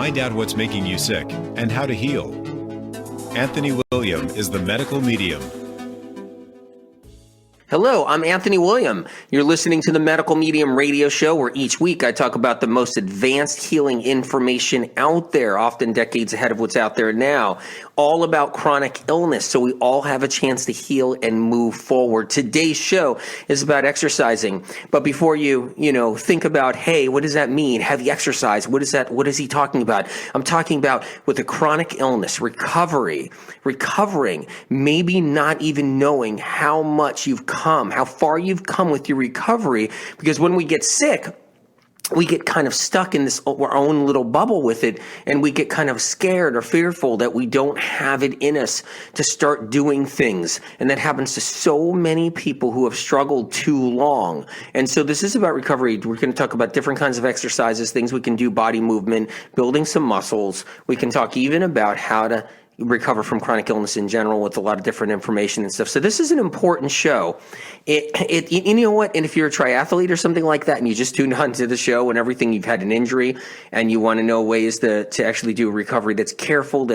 Find out what's making you sick and how to heal. Anthony William is the medical medium. Hello, I'm Anthony William. You're listening to the Medical Medium radio show where each week I talk about the most advanced healing information out there, often decades ahead of what's out there now, all about chronic illness so we all have a chance to heal and move forward. Today's show is about exercising. But before you think about, hey, what does that mean? Heavy exercise. What is he talking about? I'm talking about with a chronic illness, recovering, maybe not even knowing how much you've come, how far you've come with your recovery, because when we get sick, we get kind of stuck in our own little bubble with it, and we get kind of scared or fearful that we don't have it in us to start doing things. And that happens to so many people who have struggled too long. And so this is about recovery. We're going to talk about different kinds of exercises, things we can do, body movement, building some muscles. We can talk even about how to recover from chronic illness in general with a lot of different information and stuff. So this is an important show. You know what? And if you're a triathlete or something like that and you just tuned on to the show and everything, you've had an injury and you want to know ways to actually do a recovery that's careful,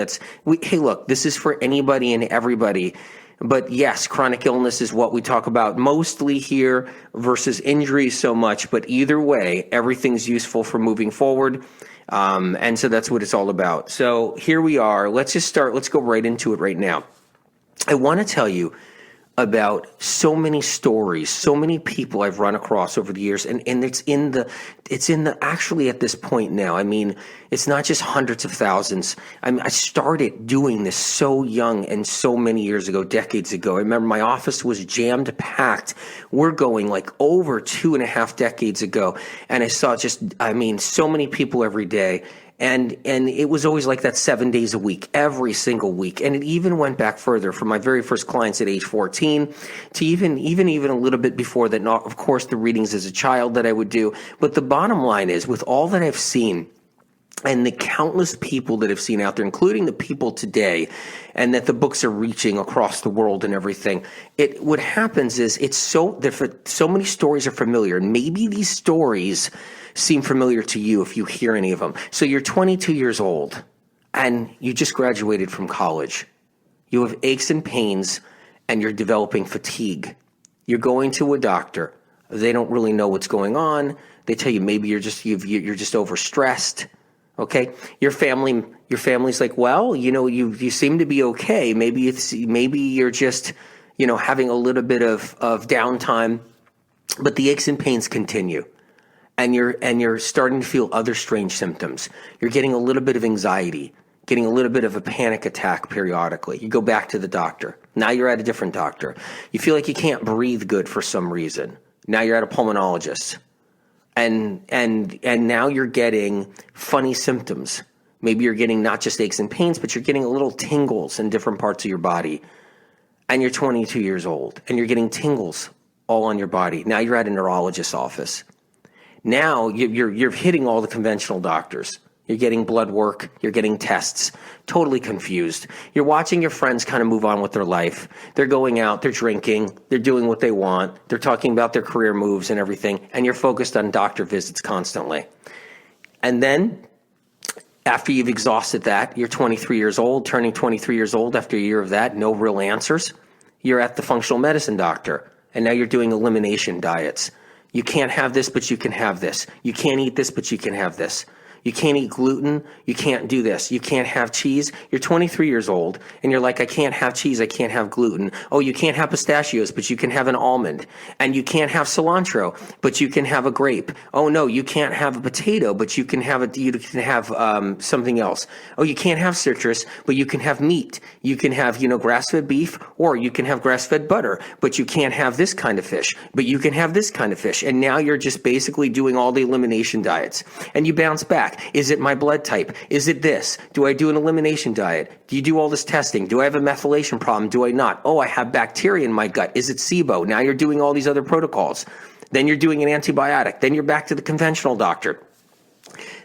hey, look, this is for anybody and everybody. But yes, chronic illness is what we talk about mostly here versus injuries so much. But either way, everything's useful for moving forward. And so that's what it's all about. So here we are. Let's just start. Let's go right into it right now. I want to tell you about so many stories, so many people I've run across over the years, and actually at this point now, I mean, it's not just hundreds of thousands. I started doing this so young and so many years ago, decades ago. I remember my office was jammed packed. We're going like over 2.5 decades ago. And I saw so many people every day. And it was always like that 7 days a week, every single week. And it even went back further from my very first clients at age 14 to even a little bit before that. Not, of course, the readings as a child that I would do. But the bottom line is, with all that I've seen and the countless people that I've seen out there, including the people today, and that the books are reaching across the world and everything, what happens is so many stories are familiar. And maybe these stories seem familiar to you if you hear any of them. So you're 22 years old and you just graduated from college. You have aches and pains and you're developing fatigue. You're going to a doctor. They don't really know what's going on. They tell you maybe you're just overstressed. Okay, your family's like, well, you seem to be okay. Maybe you're just having a little bit of downtime, but the aches and pains continue. And you're starting to feel other strange symptoms. You're getting a little bit of anxiety, getting a little bit of a panic attack periodically. You go back to the doctor. Now you're at a different doctor. You feel like you can't breathe good for some reason. Now you're at a pulmonologist. And now you're getting funny symptoms. Maybe you're getting not just aches and pains, but you're getting little tingles in different parts of your body. And you're 22 years old and you're getting tingles all on your body. Now you're at a neurologist's office. Now you're hitting all the conventional doctors. You're getting blood work. You're getting tests. Totally confused. You're watching your friends kind of move on with their life. They're going out. They're drinking. They're doing what they want. They're talking about their career moves and everything. And you're focused on doctor visits constantly. And then after you've exhausted that, you're 23 years old, turning 23 years old after a year of that, no real answers. You're at the functional medicine doctor. And now you're doing elimination diets. You can't have this, but you can have this. You can't eat this, but you can have this. You can't eat gluten. You can't do this. You can't have cheese. You're 23 years old and you're like, I can't have cheese. I can't have gluten. Oh, you can't have pistachios, but you can have an almond. And you can't have cilantro, but you can have a grape. Oh no, you can't have a potato, but you can have something else. Oh, you can't have citrus, but you can have meat. You can have, grass-fed beef, or you can have grass-fed butter, but you can't have this kind of fish, but you can have this kind of fish. And now you're just basically doing all the elimination diets and you bounce back. Is it my blood type? Is it this? Do I do an elimination diet? Do you do all this testing? Do I have a methylation problem? Do I not? Oh, I have bacteria in my gut. Is it SIBO? Now you're doing all these other protocols. Then you're doing an antibiotic. Then you're back to the conventional doctor.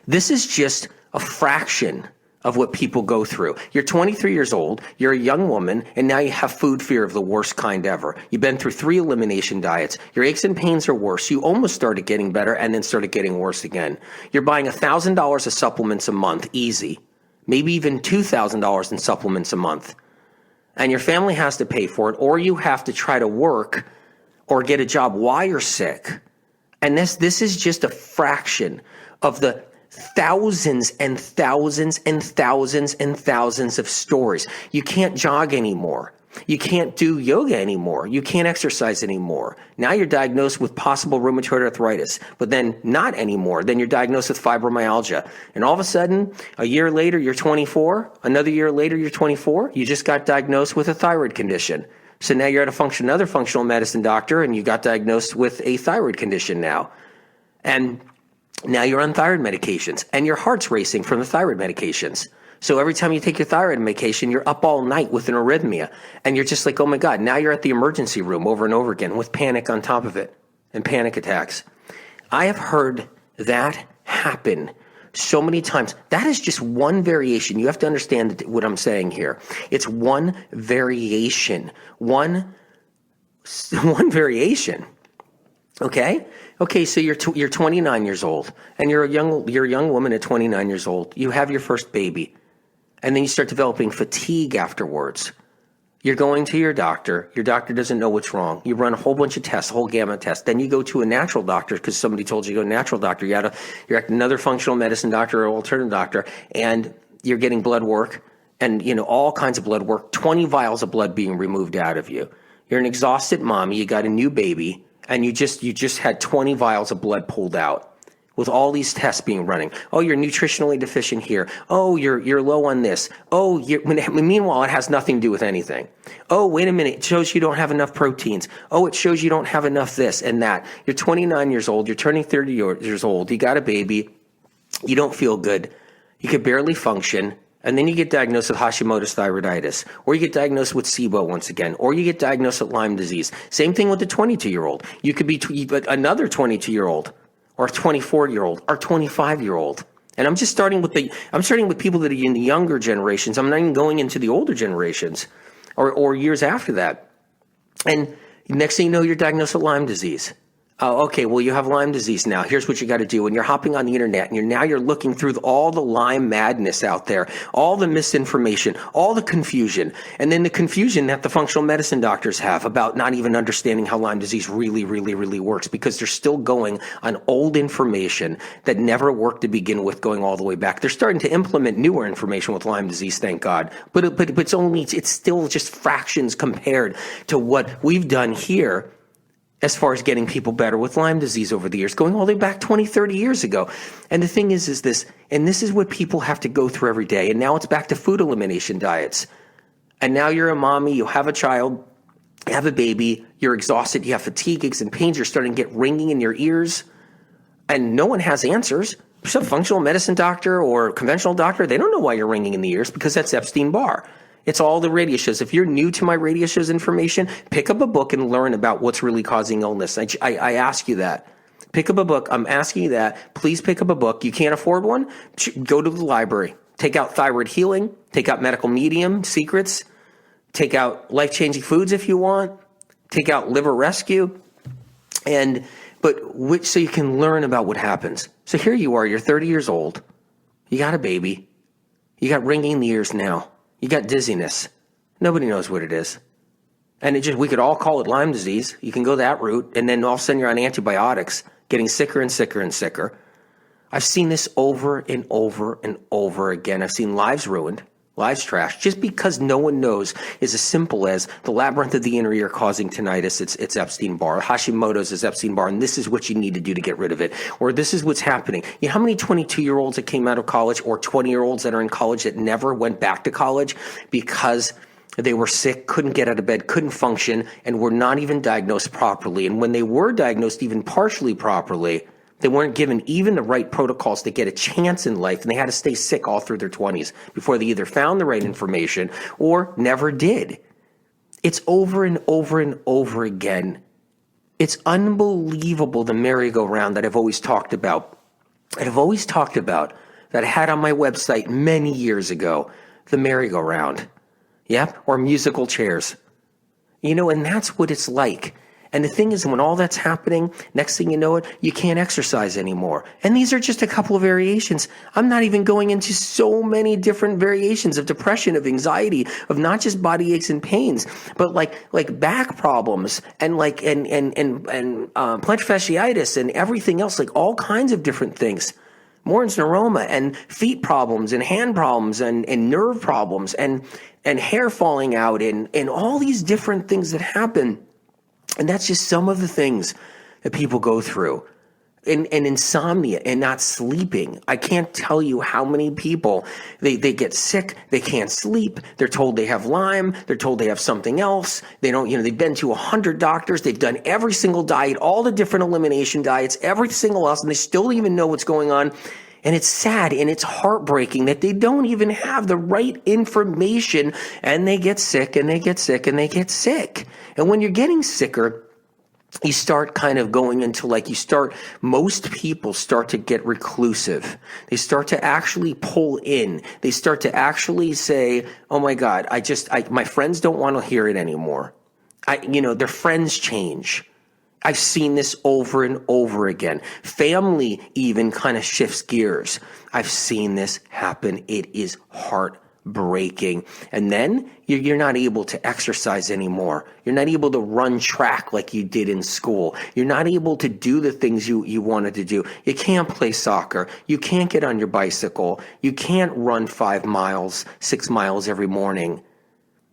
This is just a fraction of what people go through. You're 23 years old, you're a young woman, and now you have food fear of the worst kind ever. You've been through 3 elimination diets. Your aches and pains are worse. You almost started getting better and then started getting worse again. You're buying $1,000 of supplements a month, easy. Maybe even $2,000 in supplements a month. And your family has to pay for it, or you have to try to work or get a job while you're sick. And this is just a fraction of the thousands and thousands and thousands and thousands of stories. You can't jog anymore. You can't do yoga anymore. You can't exercise anymore. Now you're diagnosed with possible rheumatoid arthritis, but then not anymore. Then you're diagnosed with fibromyalgia. And all of a sudden, a year later, you're 24. Another year later, you're 24. You just got diagnosed with a thyroid condition. So now you're at another functional medicine doctor, and you got diagnosed with a thyroid condition now. And now you're on thyroid medications, and your heart's racing from the thyroid medications. So every time you take your thyroid medication, you're up all night with an arrhythmia. And you're just like, oh my God, now you're at the emergency room over and over again with panic on top of it and panic attacks. I have heard that happen so many times. That is just one variation. You have to understand what I'm saying here. It's one variation. One variation. Okay? Okay, so you're 29 years old, and you're a young woman at 29 years old. You have your first baby, and then you start developing fatigue afterwards. You're going to your doctor. Your doctor doesn't know what's wrong. You run a whole bunch of tests, a whole gamut of tests. Then you go to a natural doctor because somebody told you to go to a natural doctor. You're at another functional medicine doctor or alternative doctor, and you're getting blood work and all kinds of blood work, 20 vials of blood being removed out of you. You're an exhausted mommy. You got a new baby, and you just had 20 vials of blood pulled out. With all these tests being running. Oh, you're nutritionally deficient here. Oh, you're low on this. Oh, meanwhile, it has nothing to do with anything. Oh, wait a minute. It shows you don't have enough proteins. Oh, it shows you don't have enough this and that. You're 29 years old. You're turning 30 years old. You got a baby. You don't feel good. You could barely function. And then you get diagnosed with Hashimoto's thyroiditis, or you get diagnosed with SIBO once again, or you get diagnosed with Lyme disease. Same thing with the 22-year-old. You could be another 22-year-old. Or a 24-year-old, or 25-year-old. And I'm starting with people that are in the younger generations. I'm not even going into the older generations or years after that. And next thing you know, you're diagnosed with Lyme disease. Oh, okay, well, you have Lyme disease now. Here's what you got to do. And you're hopping on the internet, and you're looking through all the Lyme madness out there, all the misinformation, all the confusion, and then the confusion that the functional medicine doctors have about not even understanding how Lyme disease really, really, really works, because they're still going on old information that never worked to begin with, going all the way back. They're starting to implement newer information with Lyme disease, thank God. But it's still just fractions compared to what we've done here as far as getting people better with Lyme disease over the years, going all the way back 20, 30 years ago. And the thing is this, and this is what people have to go through every day. And now it's back to food elimination diets. And now you're a mommy, you have a child, you have a baby, you're exhausted, you have fatigue, aches, and pains, you're starting to get ringing in your ears, and no one has answers. Some functional medicine doctor or conventional doctor, they don't know why you're ringing in the ears, because that's Epstein-Barr. It's all the radio shows. If you're new to my radio shows information, pick up a book and learn about what's really causing illness. I ask you that. Pick up a book. I'm asking you that. Please pick up a book. You can't afford one? Go to the library. Take out Thyroid Healing. Take out Medical Medium Secrets. Take out Life-Changing Foods if you want. Take out Liver Rescue. So you can learn about what happens. So here you are. You're 30 years old. You got a baby. You got ringing in the ears now. You got dizziness. Nobody knows what it is. And we could all call it Lyme disease. You can go that route, and then all of a sudden you're on antibiotics, getting sicker and sicker and sicker. I've seen this over and over and over again. I've seen lives ruined, lives trashed, just because no one knows is as simple as the labyrinth of the inner ear causing tinnitus. It's Epstein-Barr. Hashimoto's is Epstein-Barr, and this is what you need to do to get rid of it. Or this is what's happening. You know how many 22-year-olds that came out of college, or 20-year-olds that are in college that never went back to college because they were sick, couldn't get out of bed, couldn't function, and were not even diagnosed properly. And when they were diagnosed even partially properly, they weren't given even the right protocols to get a chance in life, and they had to stay sick all through their 20s before they either found the right information or never did. It's over and over and over again. It's unbelievable, the merry-go-round that I've always talked about. that I had on my website many years ago, the merry-go-round. Yep, or musical chairs. And that's what it's like. And the thing is, when all that's happening, next thing you know it, you can't exercise anymore. And these are just a couple of variations. I'm not even going into so many different variations of depression, of anxiety, of not just body aches and pains, but like back problems and plantar fasciitis and everything else, like all kinds of different things. Moritz neuroma and feet problems and hand problems and nerve problems and hair falling out and all these different things that happen. And that's just some of the things that people go through. And insomnia and not sleeping. I can't tell you how many people, they get sick, they can't sleep, they're told they have Lyme, they're told they have something else, they've been to 100 doctors, they've done every single diet, all the different elimination diets, every single else, and they still don't even know what's going on. And it's sad and it's heartbreaking that they don't even have the right information, and they get sick and they get sick and they get sick. And when you're getting sicker, you start kind of going into most people start to get reclusive. They start to actually pull in. They start to actually say, oh my God, my friends don't want to hear it anymore. Their friends change. I've seen this over and over again. Family even kind of shifts gears. I've seen this happen. It is heartbreaking. And then you're not able to exercise anymore. You're not able to run track like you did in school. You're not able to do the things you wanted to do. You can't play soccer. You can't get on your bicycle. You can't run 5 miles, 6 miles every morning.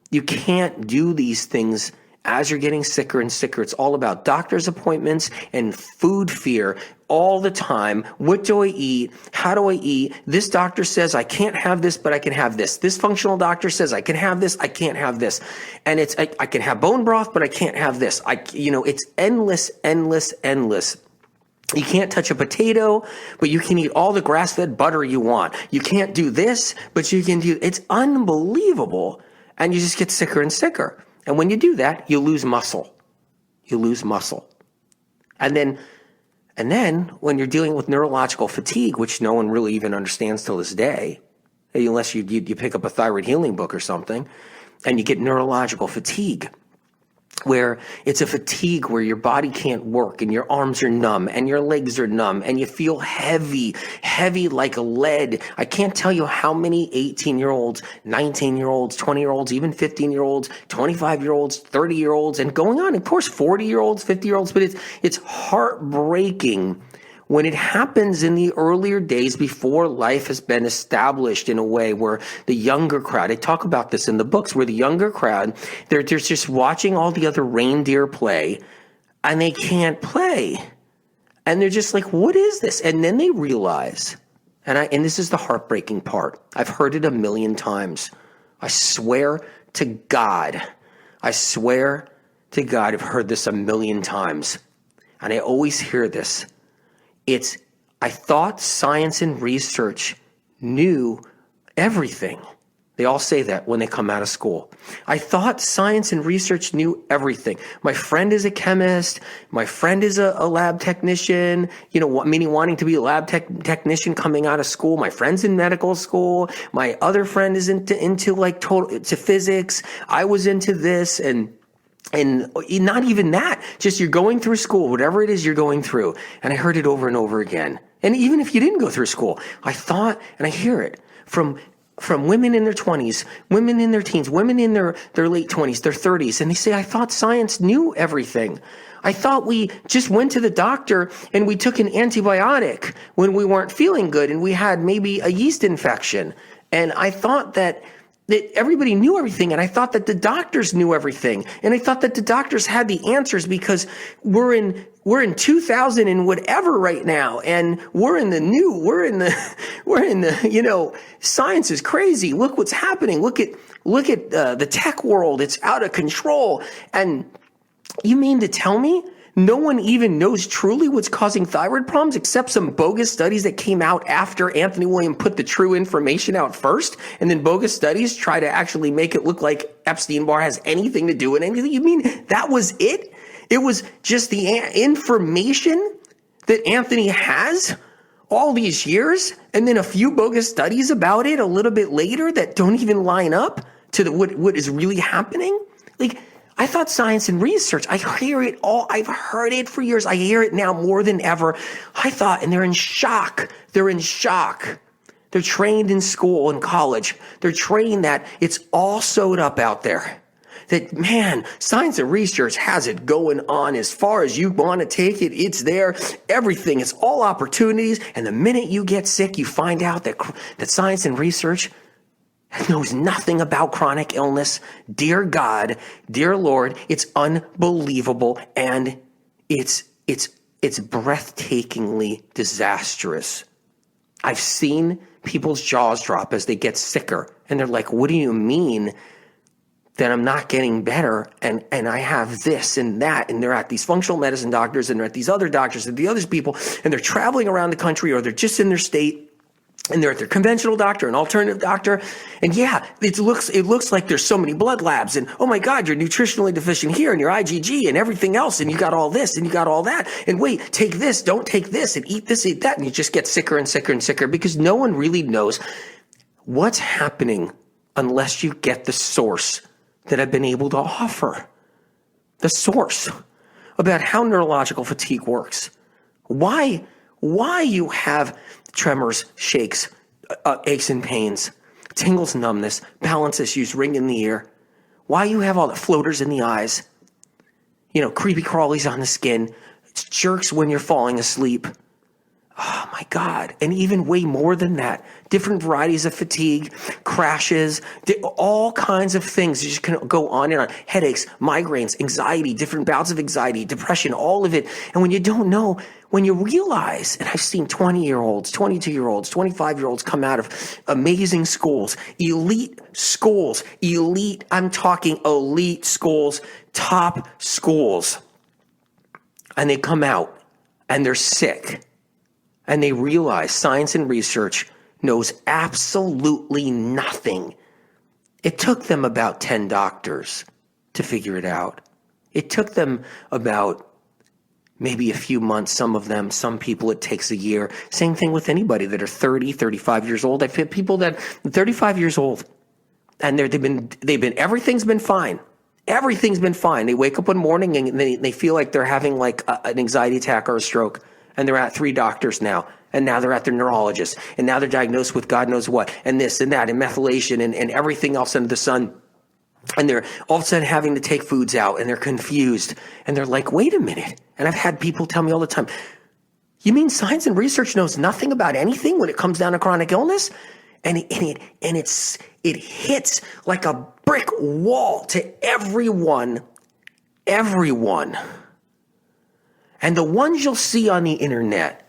You can't do these things. As you're getting sicker and sicker, it's all about doctor's appointments and food fear all the time. What do I eat? How do I eat? This doctor says I can't have this, but I can have this. This functional doctor says I can have this, I can't have this. And I can have bone broth, but I can't have this. It's endless, endless, endless. You can't touch a potato, but you can eat all the grass-fed butter you want. You can't do this, but you can do. It's unbelievable. And you just get sicker and sicker. And when you do that, you lose muscle. You lose muscle. And then when you're dealing with neurological fatigue, which no one really even understands till this day, unless you pick up a thyroid healing book or something, and you get neurological fatigue, where it's a fatigue where your body can't work and your arms are numb and your legs are numb and you feel heavy like lead. I can't tell you how many 18-year-olds, 19-year-olds, 20-year-olds, even 15-year-olds, 25-year-olds, 30-year-olds, and going on, of course, 40-year-olds, 50-year-olds, but it's heartbreaking when it happens in the earlier days before life has been established in a way where the younger crowd, I talk about this in the books, where the younger crowd, they're just watching all the other reindeer play and they can't play. And they're just like, what is this? And then they realize, and this is the heartbreaking part. I've heard it a million times. I swear to God, I've heard this a million times. And I always hear this. I thought science and research knew everything. They all say that when they come out of school. I thought science and research knew everything. My friend is a chemist. My friend is a lab technician, meaning wanting to be a lab technician coming out of school. My friend's in medical school. My other friend is into physics. I was into this and not even that, just you're going through school, whatever it is you're going through. And I heard it over and over again. And even if you didn't go through school, I thought, and I hear it from women in their 20s, women in their teens, women in their late 20s, their 30s. And they say, I thought science knew everything. I thought we just went to the doctor and we took an antibiotic when we weren't feeling good and we had maybe a yeast infection. And I thought that everybody knew everything, and I thought that the doctors knew everything, and I thought that the doctors had the answers because we're in 2000 and whatever right now, and we're in the science is crazy. Look what's happening. Look at the tech world. It's out of control. And you mean to tell me no one even knows truly what's causing thyroid problems except some bogus studies that came out after Anthony William put the true information out first, and then bogus studies try to actually make it look like Epstein-Barr has anything to do with anything? You mean that was it? It was just the information that Anthony has all these years, and then a few bogus studies about it a little bit later that don't even line up to what is really happening. Like, I thought science and research, I hear it all. I've heard it for years. I hear it now more than ever. I thought, and they're in shock. They're in shock. They're trained in school and college. They're trained that it's all sewed up out there. That, man, science and research has it going on as far as you want to take it. It's there. Everything. It's all opportunities. And the minute you get sick, you find out that science and research knows nothing about chronic illness. Dear God, dear Lord, it's unbelievable, and it's breathtakingly disastrous. I've seen people's jaws drop as they get sicker, and they're like, what do you mean that I'm not getting better, and I have this and that, and they're at these functional medicine doctors, and they're at these other doctors and the other people, and they're traveling around the country, or they're just in their state, and they're at their conventional doctor, an alternative doctor. And yeah, it looks like there's so many blood labs, and oh my God, you're nutritionally deficient here, and your IgG and everything else, and you got all this and you got all that. And wait, take this, don't take this, and eat this, eat that. And you just get sicker and sicker and sicker because no one really knows what's happening unless you get the source that I've been able to offer. The source about how neurological fatigue works. Why you have tremors, shakes, aches and pains, tingles, numbness, balance issues, ring in the ear. Why you have all the floaters in the eyes, creepy crawlies on the skin, jerks when you're falling asleep. Oh my God. And even way more than that, different varieties of fatigue, crashes, all kinds of things. You just can go on and on. Headaches, migraines, anxiety, different bouts of anxiety, depression, all of it. And when you don't know, when you realize, and I've seen 20-year-olds, 22-year-olds, 25-year-olds come out of amazing schools, elite schools, I'm talking elite schools, top schools. And they come out and they're sick. And they realize science and research knows absolutely nothing. It took them about 10 doctors to figure it out. It took them about maybe a few months, some people it takes a year. Same thing with anybody that are 30, 35 years old. I've had people that are 35 years old and they've been, everything's been fine. Everything's been fine. They wake up one morning and they feel like they're having like an anxiety attack or a stroke. And they're at 3 doctors now. And now they're at their neurologist. And now they're diagnosed with God knows what. And this and that and methylation and everything else under the sun. And they're all of a sudden having to take foods out. And they're confused. And they're like, wait a minute. And I've had people tell me all the time, you mean science and research knows nothing about anything when it comes down to chronic illness? And it hits like a brick wall to everyone. And the ones you'll see on the internet,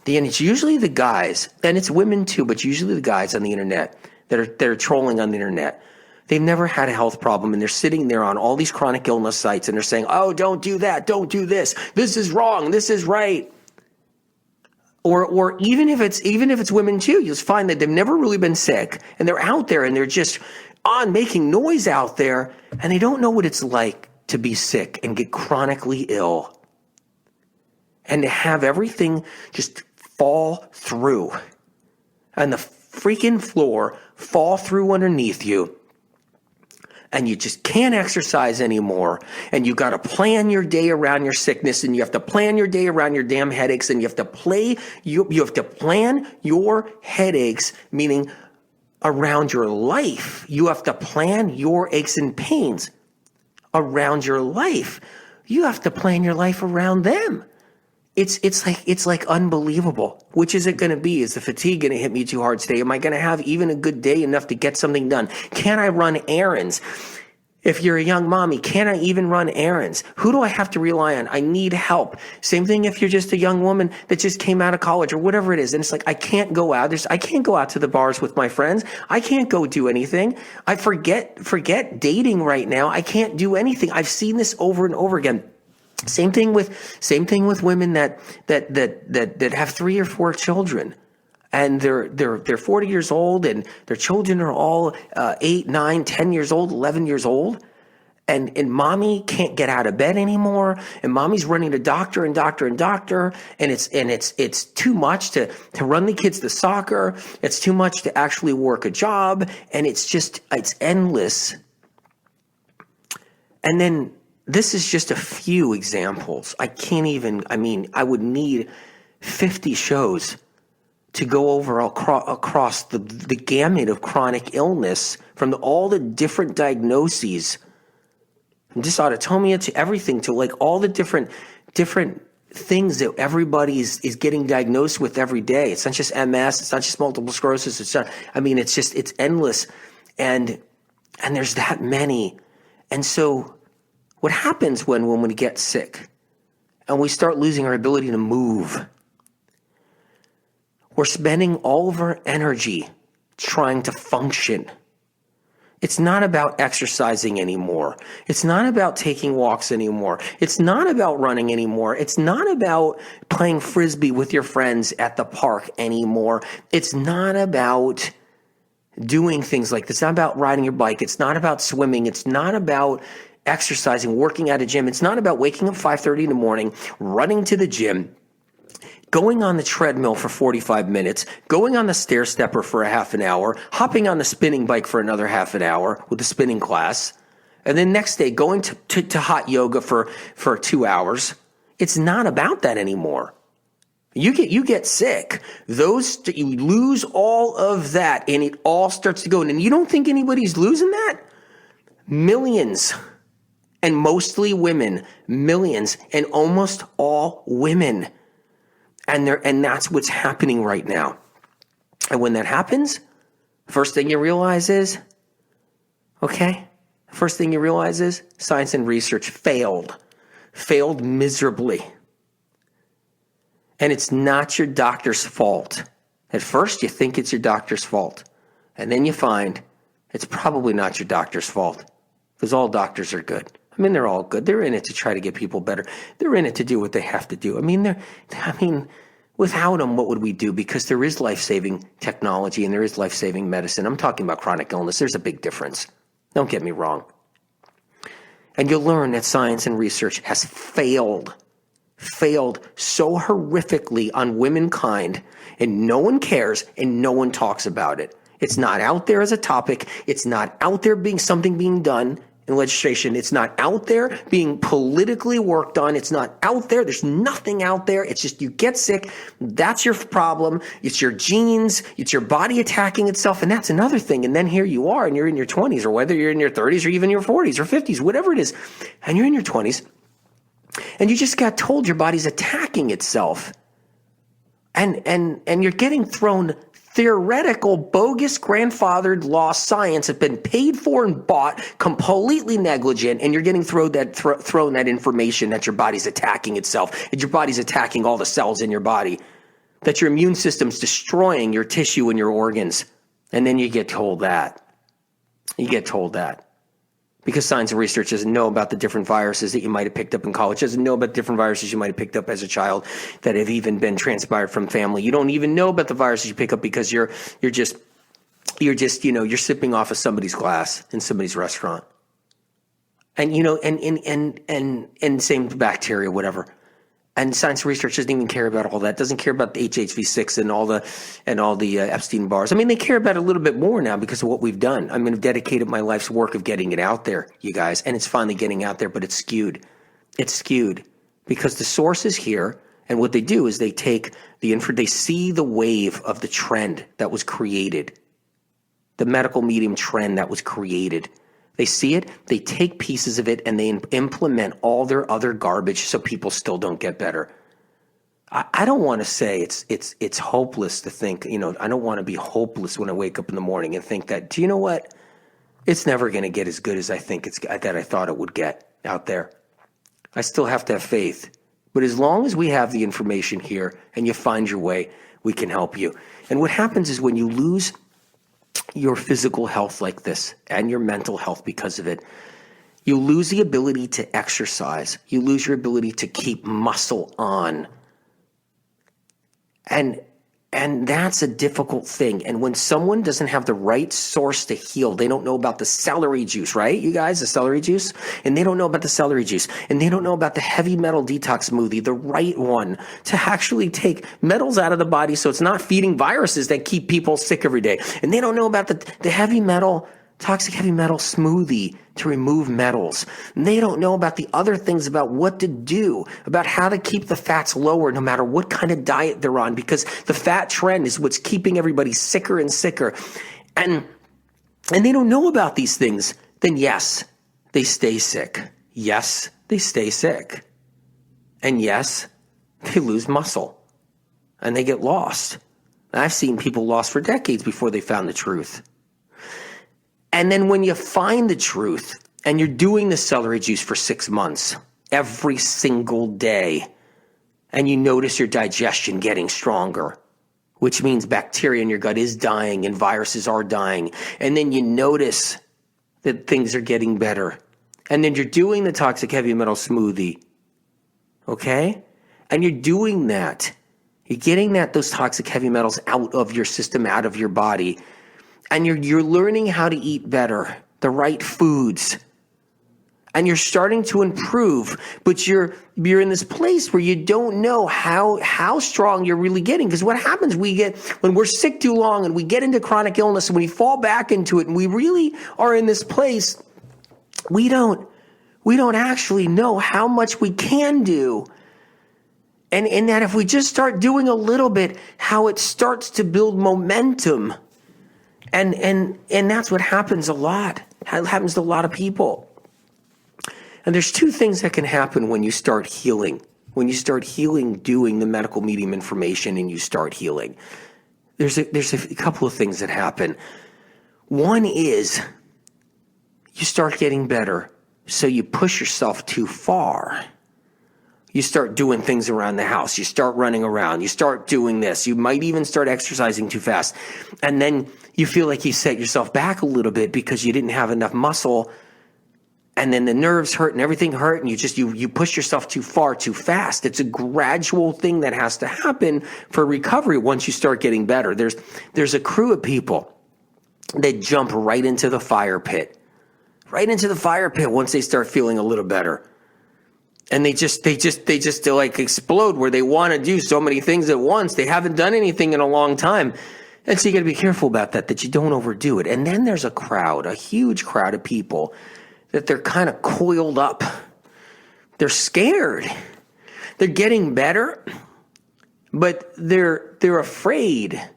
and it's usually the guys, and it's women too, but usually the guys on the internet that are trolling on the internet. They've never had a health problem, and they're sitting there on all these chronic illness sites, and they're saying, oh, don't do that, don't do this, this is wrong, this is right. Or even if it's women too, you'll find that they've never really been sick, and they're out there, and they're just on making noise out there, and they don't know what it's like to be sick and get chronically ill. And to have everything just fall through and the freaking floor fall through underneath you. And you just can't exercise anymore. And you got to plan your day around your sickness, and you have to plan your day around your damn headaches, and you have to plan your headaches, meaning around your life. You have to plan your aches and pains around your life. You have to plan your life around them. It's like unbelievable. Which is it going to be? Is the fatigue going to hit me too hard today? Am I going to have even a good day enough to get something done? Can I run errands? If you're a young mommy, can I even run errands? Who do I have to rely on? I need help. Same thing if you're just a young woman that just came out of college or whatever it is. And it's like, I can't go out. I can't go out to the bars with my friends. I can't go do anything. I forget dating right now. I can't do anything. I've seen this over and over again. Same thing with women that have 3 or 4 children, and they're 40 years old, and their children are all 8, 9, 10 years old, 11 years old, And mommy can't get out of bed anymore, and mommy's running to doctor and doctor and doctor, and it's too much to run the kids to soccer. It's too much to actually work a job, and it's endless. And then this is just a few examples. I would need 50 shows to go over across the gamut of chronic illness, from all the different diagnoses, from dysautonomia to everything, to like all the different things that everybody is getting diagnosed with every day. It's not just MS, it's not just multiple sclerosis, it's endless. And there's that many. And so what happens when we get sick and we start losing our ability to move? We're spending all of our energy trying to function. It's not about exercising anymore. It's not about taking walks anymore. It's not about running anymore. It's not about playing frisbee with your friends at the park anymore. It's not about doing things like this. It's not about riding your bike. It's not about swimming. It's not about exercising, working at a gym. It's not about waking up 5:30 in the morning, running to the gym, going on the treadmill for 45 minutes, going on the stair stepper for a half an hour, hopping on the spinning bike for another half an hour with the spinning class, and then next day going to hot yoga for 2 hours. It's not about that anymore. You get sick. You lose all of that, and it all starts to go. And you don't think anybody's losing that? Millions, and mostly women. Millions, and almost all women. And that's what's happening right now. And when that happens, first thing you realize is science and research failed miserably. And it's not your doctor's fault. At first, you think it's your doctor's fault. And then you find it's probably not your doctor's fault, because all doctors are good. They're all good. They're in it to try to get people better. They're in it to do what they have to do. Without them, what would we do? Because there is life-saving technology and there is life-saving medicine. I'm talking about chronic illness. There's a big difference. Don't get me wrong. And you'll learn that science and research has failed so horrifically on womankind, and no one cares and no one talks about it. It's not out there as a topic. It's not out there being done in legislation. It's not out there being politically worked on. It's not out there. There's nothing out there. It's just you get sick. That's your problem. It's your genes. It's your body attacking itself. And that's another thing. And then here you are, and you're in your 20s, or whether you're in your 30s or even your 40s or 50s, whatever it is, and you're in your 20s, and you just got told your body's attacking itself. And you're getting thrown theoretical, bogus, grandfathered law science have been paid for and bought, completely negligent, and you're getting thrown that information that your body's attacking itself, that your body's attacking all the cells in your body, that your immune system's destroying your tissue and your organs. And then you get told that. Because science and research doesn't know about the different viruses that you might have picked up in college, doesn't know about different viruses you might have picked up as a child that have even been transpired from family. You don't even know about the viruses you pick up because you're sipping off of somebody's glass in somebody's restaurant. And and same bacteria, whatever. And science research doesn't even care about all that. Doesn't care about the HHV6 and all the Epstein bars. They care about it a little bit more now because of what we've done. I've dedicated my life's work of getting it out there, you guys, and it's finally getting out there. But it's skewed. It's skewed because the source is here, and what they do is they take they see the wave of the trend that was created, the medical medium trend that was created. They see it, they take pieces of it, and they implement all their other garbage so people still don't get better. I don't want to say it's hopeless to think, I don't want to be hopeless when I wake up in the morning and think that, do you know what? It's never going to get as good as I thought it would get out there. I still have to have faith. But as long as we have the information here and you find your way, we can help you. And what happens is when you lose your physical health like this and your mental health because of it, you lose the ability to exercise. You lose your ability to keep muscle on. And And that's a difficult thing. And when someone doesn't have the right source to heal, they don't know about the celery juice, right? You guys, the celery juice? And they don't know about the celery juice. And they don't know about the heavy metal detox smoothie, the right one to actually take metals out of the body so it's not feeding viruses that keep people sick every day. And they don't know about the heavy metal, toxic heavy metal smoothie to remove metals. And they don't know about the other things about what to do, about how to keep the fats lower no matter what kind of diet they're on, because the fat trend is what's keeping everybody sicker and sicker. And they don't know about these things. Then yes, they stay sick. Yes, they stay sick. And yes, they lose muscle and they get lost. I've seen people lost for decades before they found the truth. And then when you find the truth and you're doing the celery juice for 6 months, every single day, and you notice your digestion getting stronger, which means bacteria in your gut is dying and viruses are dying. And then you notice that things are getting better. And then you're doing the toxic heavy metal smoothie, okay? And you're doing that. You're getting those toxic heavy metals out of your system, out of your body. And you're learning how to eat better, the right foods. And you're starting to improve, but you're in this place where you don't know how strong you're really getting. Because what happens when we're sick too long and we get into chronic illness and we fall back into it and we really are in this place, we don't actually know how much we can do. And that if we just start doing a little bit, how it starts to build momentum. And that's what happens a lot. It happens to a lot of people. And there's two things that can happen when you start healing. When you start healing, doing the medical medium information and you start healing. There's a couple of things that happen. One is you start getting better, so you push yourself too far. You start doing things around the house. You start running around. You start doing this. You might even start exercising too fast. And then you feel like you set yourself back a little bit because you didn't have enough muscle. And then the nerves hurt and everything hurt. And you push yourself too far, too fast. It's a gradual thing that has to happen for recovery once you start getting better. There's a crew of people that jump right into the fire pit. Right into the fire pit once they start feeling a little better. And they just like explode where they want to do so many things at once. They haven't done anything in a long time. And so you got to be careful about that you don't overdo it. And then there's a huge crowd of people that they're kind of coiled up. They're scared. They're getting better, but they're afraid.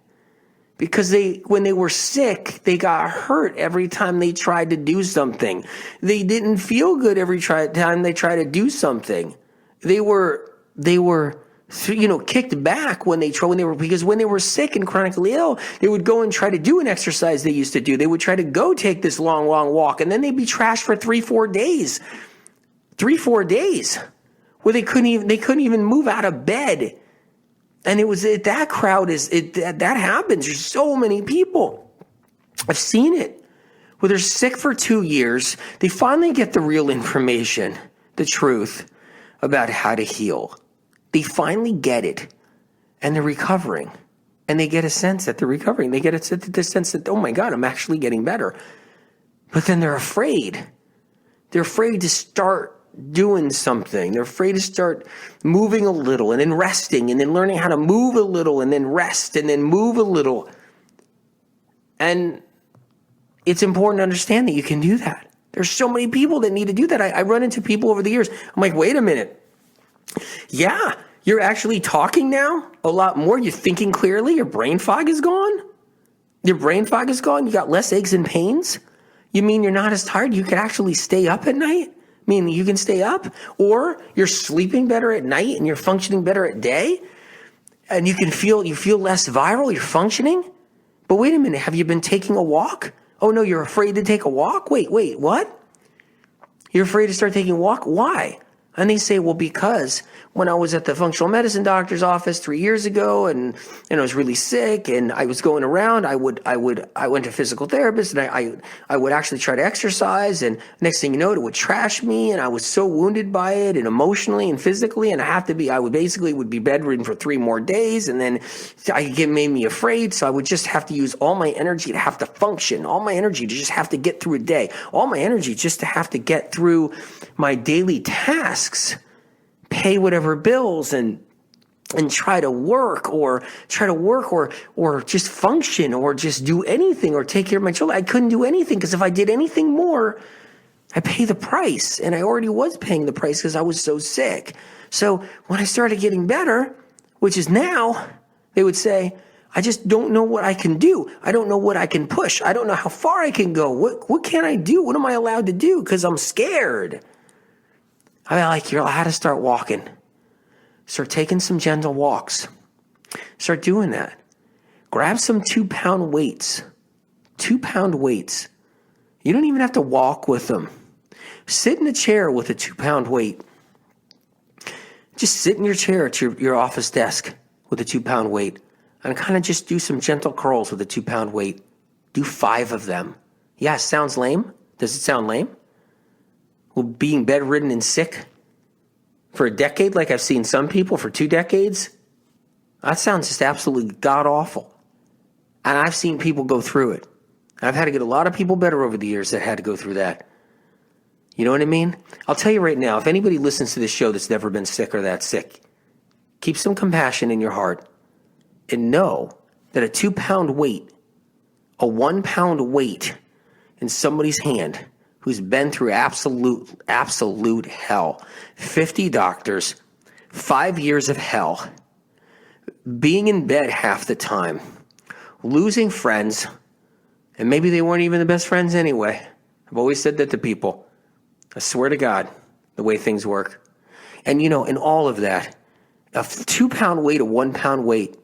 Because when they were sick, they got hurt every time they tried to do something. They didn't feel good every time they tried to do something. They were kicked back when they were sick and chronically ill, they would go and try to do an exercise they used to do. They would try to go take this long walk, and then they'd be trashed for 3-4 days. 3-4 days where they couldn't even move out of bed. And that crowd that happens. There's so many people. I've seen it where they're sick for 2 years. They finally get the real information, the truth about how to heal. They finally get it and they're recovering and they get a sense that they're recovering. They get the sense that, oh my God, I'm actually getting better. But then they're afraid. They're afraid to start doing something. They're afraid to start moving a little and then resting and then learning how to move a little and then rest and then move a little. And it's important to understand that you can do that. There's so many people that need to do that. I run into people over the years. I'm like, wait a minute. Yeah, you're actually talking now a lot more. You're thinking clearly. Your brain fog is gone. Your brain fog is gone. You got less aches and pains. You mean you're not as tired? You can actually stay up at night? Meaning you can stay up, or you're sleeping better at night and you're functioning better at day, and you feel less viral, you're functioning. But wait a minute, have you been taking a walk? Oh no, you're afraid to take a walk? Wait, what? You're afraid to start taking a walk? Why? And they say, well, because when I was at the functional medicine doctor's office 3 years ago and I was really sick and I was going around, I went to physical therapist and I would actually try to exercise, and next thing you know, it would trash me, and I was so wounded by it, and emotionally and physically, and I would be bedridden for 3 more days, and then it made me afraid, so I would just have to use all my energy to have to function, all my energy to just have to get through a day, all my energy just to have to get through my daily tasks, pay whatever bills, and try to work or just function or just do anything or take care of my children. I couldn't do anything because if I did anything more, I pay the price. And I already was paying the price because I was so sick. So when I started getting better, which is now, they would say, I just don't know what I can do. I don't know what I can push. I don't know how far I can go. What can I do? What am I allowed to do? Because I'm scared. You're allowed to start walking. Start taking some gentle walks. Start doing that. Grab some 2-pound weights. 2-pound weights. You don't even have to walk with them. Sit in a chair with a 2-pound weight. Just sit in your chair at your office desk with a 2-pound weight and kind of just do some gentle curls with a 2-pound weight. Do 5 of them. Yeah, sounds lame. Does it sound lame? Well, being bedridden and sick for a decade, like I've seen some people for 2 decades, that sounds just absolutely god-awful. And I've seen people go through it. I've had to get a lot of people better over the years that had to go through that. You know what I mean? I'll tell you right now, if anybody listens to this show that's never been sick or that sick, keep some compassion in your heart and know that a 2-pound weight, a 1-pound weight in somebody's hand who's been through absolute hell, 50 doctors, 5 years of hell, being in bed half the time, losing friends, and maybe they weren't even the best friends anyway. I've always said that to people. I swear to God, the way things work. And in all of that, a 2-pound weight, a 1-pound weight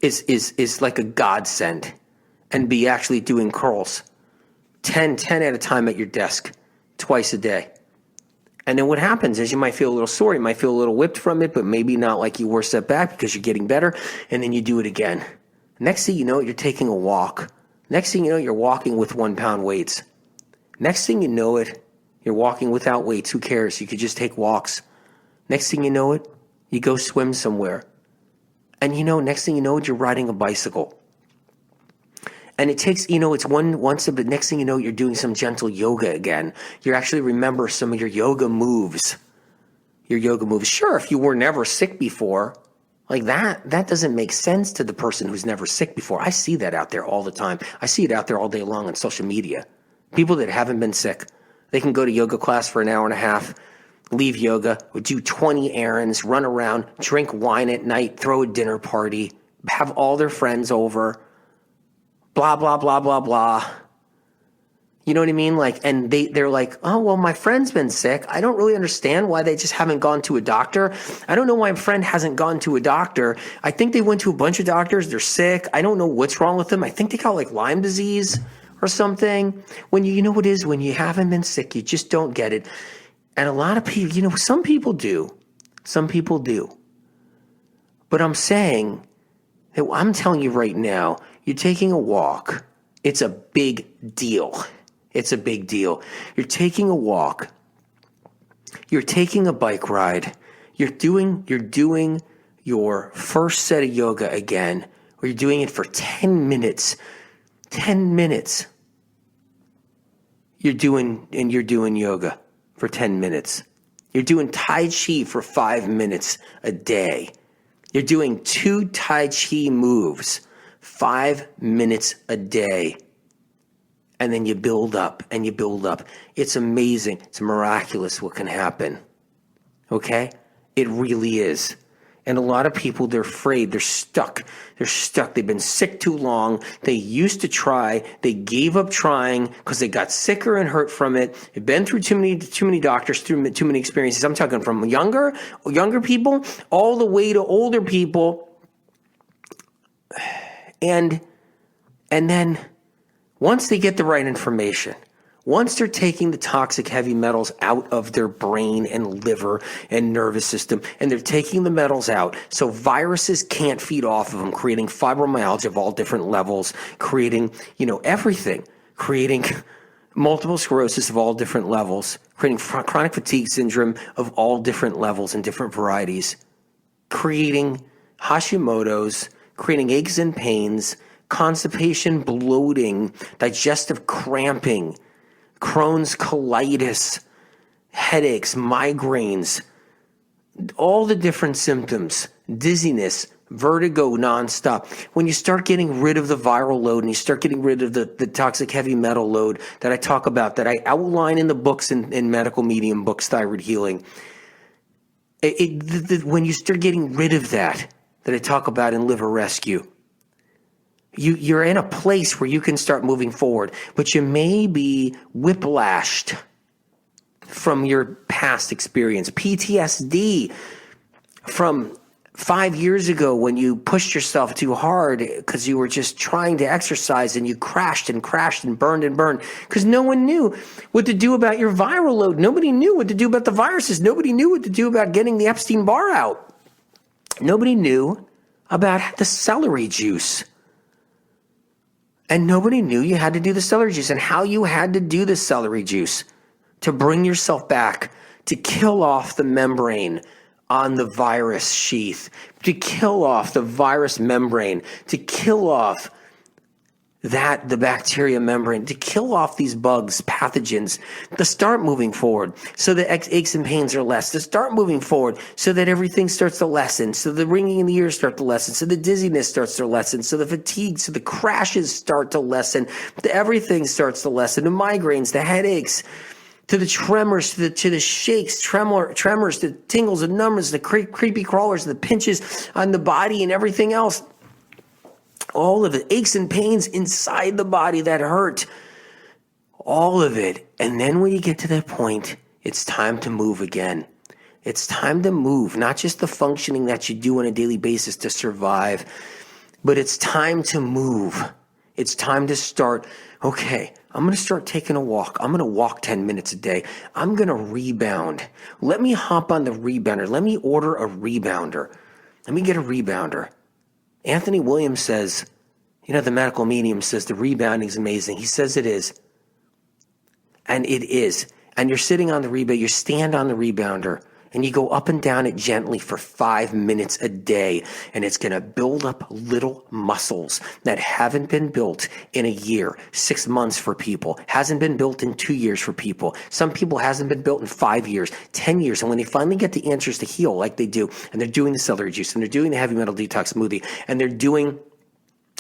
is like a godsend. And be actually doing curls. 10 at a time at your desk, twice a day. And then what happens is you might feel a little sore, you might feel a little whipped from it, but maybe not like you were set back because you're getting better, and then you do it again. Next thing you know, you're taking a walk. Next thing you know, you're walking with 1-pound weights. Next thing you know it, you're walking without weights. Who cares? You could just take walks. Next thing you know it, you go swim somewhere. And next thing you know it, you're riding a bicycle. And it takes, it's one step, but next thing you know, you're doing some gentle yoga again. You actually remember some of your yoga moves. Sure, if you were never sick before, like that doesn't make sense to the person who's never sick before. I see that out there all the time. I see it out there all day long on social media. People that haven't been sick, they can go to yoga class for an hour and a half, leave yoga, do 20 errands, run around, drink wine at night, throw a dinner party, have all their friends over, blah, blah, blah, blah, blah. You know what I mean? And they're like, oh, well, my friend's been sick. I don't really understand why they just haven't gone to a doctor. I don't know why my friend hasn't gone to a doctor. I think they went to a bunch of doctors. They're sick. I don't know what's wrong with them. I think they got Lyme disease or something. When you know what it is, when you haven't been sick, you just don't get it. And a lot of people, some people do. Some people do. But I'm saying, I'm telling you right now, you're taking a walk. It's a big deal. It's a big deal. You're taking a walk. You're taking a bike ride. You're doing your first set of yoga again, or you're doing it for 10 minutes. 10 minutes. You're doing yoga for 10 minutes. You're doing Tai Chi for 5 minutes a day. You're doing 2 Tai Chi moves, 5 minutes a day. And then you build up and you build up. It's amazing. It's miraculous what can happen. Okay? It really is. And a lot of people, they're afraid. They're stuck. They've been sick too long. They used to try. They gave up trying because they got sicker and hurt from it. They've been through too many doctors, through too many experiences. I'm talking from younger people all the way to older people. And then once they get the right information, Once they're taking the toxic heavy metals out of their brain and liver and nervous system, and they're taking the metals out, so viruses can't feed off of them, creating fibromyalgia of all different levels, creating, everything, creating multiple sclerosis of all different levels, creating chronic fatigue syndrome of all different levels and different varieties, creating Hashimoto's, creating aches and pains, constipation, bloating, digestive cramping, Crohn's colitis, headaches, migraines, all the different symptoms, dizziness, vertigo nonstop. When you start getting rid of the viral load and you start getting rid of the toxic heavy metal load that I talk about, that I outline in the books in Medical Medium books, Thyroid Healing, when you start getting rid of that I talk about in Liver Rescue, you're in a place where you can start moving forward, but you may be whiplashed from your past experience, PTSD from 5 years ago when you pushed yourself too hard because you were just trying to exercise and you crashed and burned because no one knew what to do about your viral load. Nobody knew what to do about the viruses. Nobody knew what to do about getting the Epstein-Barr out. Nobody knew about the celery juice. And nobody knew you had to do the celery juice and how you had to do the celery juice to bring yourself back, to kill off the membrane on the virus sheath, to kill off the virus membrane, to kill off the bacteria membrane, to kill off these bugs, pathogens, to start moving forward so that aches and pains are less, to start moving forward so that everything starts to lessen, so the ringing in the ears start to lessen, so the dizziness starts to lessen, so the fatigue, so the crashes start to lessen, everything starts to lessen, the migraines, the headaches, to the tremors, to the shakes, tremors, the tingles and numbers, the creepy crawlers, the pinches on the body and everything else. All of it, aches and pains inside the body that hurt, all of it. And then when you get to that point, it's time to move again. It's time to move, not just the functioning that you do on a daily basis to survive, but it's time to move. It's time to start, okay, I'm going to start taking a walk. I'm going to walk 10 minutes a day. I'm going to rebound. Let me hop on the rebounder. Let me order a rebounder. Let me get a rebounder. Anthony Williams says, the medical medium says the rebounding is amazing. He says it is. And it is. And you're sitting on the rebounder, you stand on the rebounder, and you go up and down it gently for 5 minutes a day. And it's going to build up little muscles that haven't been built in a year, 6 months for people, hasn't been built in 2 years for people. Some people hasn't been built in 5 years, 10 years. And when they finally get the answers to heal like they do, and they're doing the celery juice, and they're doing the heavy metal detox smoothie, and they're doing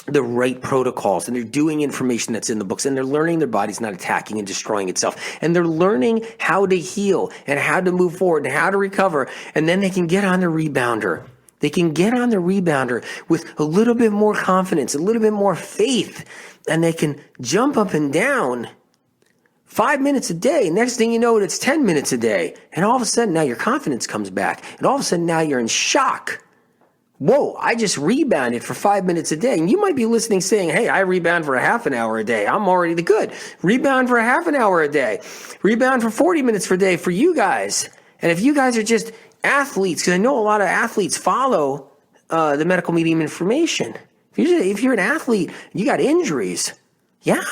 the right protocols, and they're doing information that's in the books, and they're learning their body's not attacking and destroying itself, and they're learning how to heal and how to move forward and how to recover, and then they can get on the rebounder. They can get on the rebounder with a little bit more confidence, a little bit more faith, and they can jump up and down 5 minutes a day. Next thing you know, it's 10 minutes a day, and all of a sudden now your confidence comes back, and all of a sudden now you're in shock. Whoa, I just rebounded for 5 minutes a day. And you might be listening saying, hey, I rebound for a half an hour a day. I'm already the good. Rebound for a half an hour a day. Rebound for 40 minutes per day for you guys. And if you guys are just athletes, because I know a lot of athletes follow the medical medium information. If you're an athlete, you got injuries. Yeah,